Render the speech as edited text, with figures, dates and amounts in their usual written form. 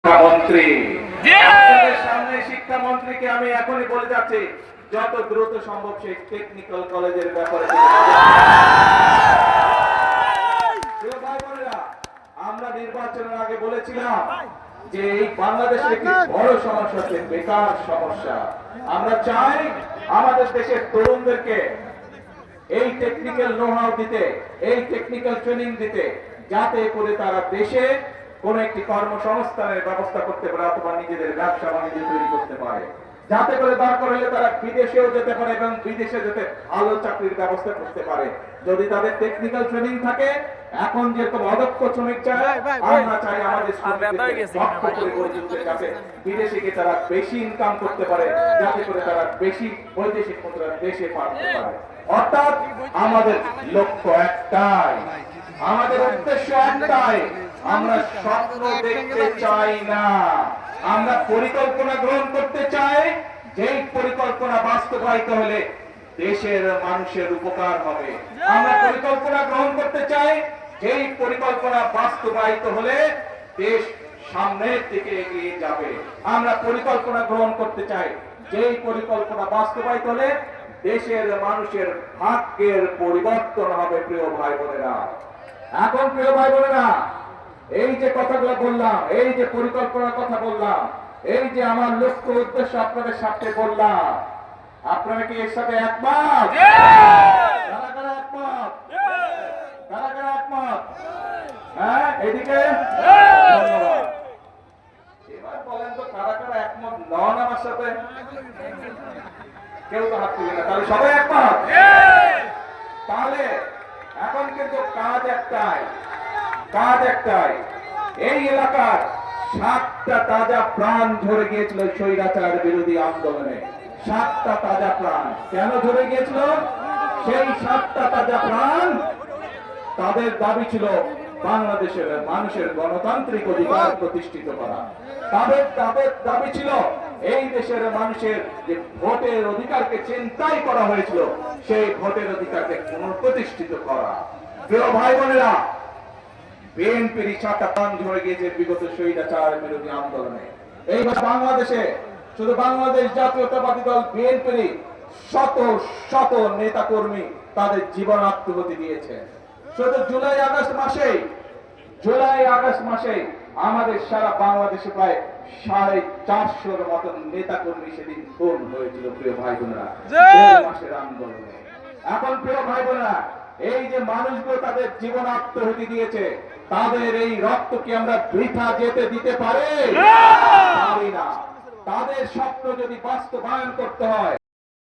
মন্ত্রী সামনে শিক্ষামন্ত্রীকে আমি এখনই বলে যাচ্ছি, যত দ্রুত সম্ভব সেই টেকনিক্যাল কলেজের ব্যাপারে আমরা নির্বাচনের আগে বলেছিলাম যে এই বাংলাদেশের একটি বড় সমস্যা হচ্ছে বেকার সমস্যা। আমরা চাই আমাদের দেশের তরুণদেরকে এই টেকনিক্যাল নো-হাউ দিতে, এই টেকনিক্যাল ট্রেনিং দিতে, যাতে করে তারা দেশে কোন একটি কর্মসংস্থানের ব্যবস্থা করতে পারে অথবা নিজেদের ব্যবসা বাণিজ্য তৈরি করতে পারে, যাতে করে দরকার হলে তারা বিদেশেও যেতে পারে এবং বিদেশে যেতে ভালো চাকরির ব্যবস্থা করতে পারে। যদি তাদের টেকনিক্যাল ট্রেনিং থাকে, এখন যেরকম অদক্ষ শ্রমিক চায়, আমরা চাই আমাদের দক্ষ করে গড়ে তুলতে, যাতে বিদেশে গিয়ে তারা বেশি ইনকাম করতে পারে, যাতে করে তারা বেশি বৈদেশিক মুদ্রা দেশে পাঠাতে পারে। অর্থাৎ আমাদের লক্ষ্য একটাই, আমাদের উদ্দেশ্য একটাই, আমরা স্বপ্ন দেখতে চাই না, আমরা পরিকল্পনা গ্রহণ করতে চাই, যেই পরিকল্পনা বাস্তবায়িত হলে দেশের মানুষের উপকার হবে। আমরা পরিকল্পনা গ্রহণ করতে চাই, যেই পরিকল্পনা বাস্তবায়িত হলে দেশ সামনের দিকে এগিয়ে যাবে। আমরা পরিকল্পনা গ্রহণ করতে চাই, যেই পরিকল্পনা বাস্তবায়িত হলে দেশের মানুষের ভাগ্যের পরিবর্তন হবে। প্রিয় ভাই বোনেরা, এখন প্রিয় ভাই বোনেরা, এই যে কথাগুলো বললাম, এই যে পরিকল্পনার কথা বললাম, এই যে আমার লক্ষ্য উদ্দেশ্য আপনাদের সাথে বললাম, আপনারা কি এর সাথে একমত? কারা কারা একমত? কারা কারা একমত? হ্যাঁ, এদিকে ধন্যবাদ। এবার বলেন তো, কারা কারা একমত নন আমার সাথে? কেউ তো হাত তুলে না, তাহলে সবাই একমত। তাহলে এখন কিন্তু কাজ একটাই, কাজ একটাই। এই এলাকার 7টা তাজা প্রাণ ঝরে গিয়েছিল স্বৈরাচার বিরোধী আন্দোলনে। 7টা তাজা প্রাণ কেন ঝরে গিয়েছিল? সেই 7টা তাজা প্রাণ, তাদের দাবি ছিল বাংলাদেশের মানুষের গণতান্ত্রিক অধিকার প্রতিষ্ঠিত করা। তাদের দাবি ছিল এই দেশের মানুষের যে ভোটের অধিকারকে চিন্তাই করা হয়েছিল, সেই ভোটের অধিকারকে পুনঃপ্রতিষ্ঠিত করা। প্রিয় ভাই বোনেরা, বিএনপির 7টা প্রাণ ঝরে গিয়েছে বিগত স্বৈরাচার বিরোধী আন্দোলনে। এই বাংলাদেশে শুধু বাংলাদেশ জাতীয়তাবাদী দল বিএনপির শত শত নেতা কর্মী তাদের জীবন আত্মহতি দিয়েছে। শুধু জুলাই আগস্ট মাসে আমাদের সারা বাংলাদেশে প্রায় 450-র মতন নেতা কর্মী সেদিন খুন হয়েছিল। প্রিয় ভাই বোনেরা, 1.5 মাসের আন্দোলনে। এখন প্রিয় ভাই বোনেরা, এই যে মানুষগুলো তাদের জীবন আত্মহতি দিয়েছে, তাদের এই রক্ত কি আমরা বৃথা যেতে দিতে পারি না? তাদের স্বপ্ন যদি বাস্তবায়ন করতে হয়,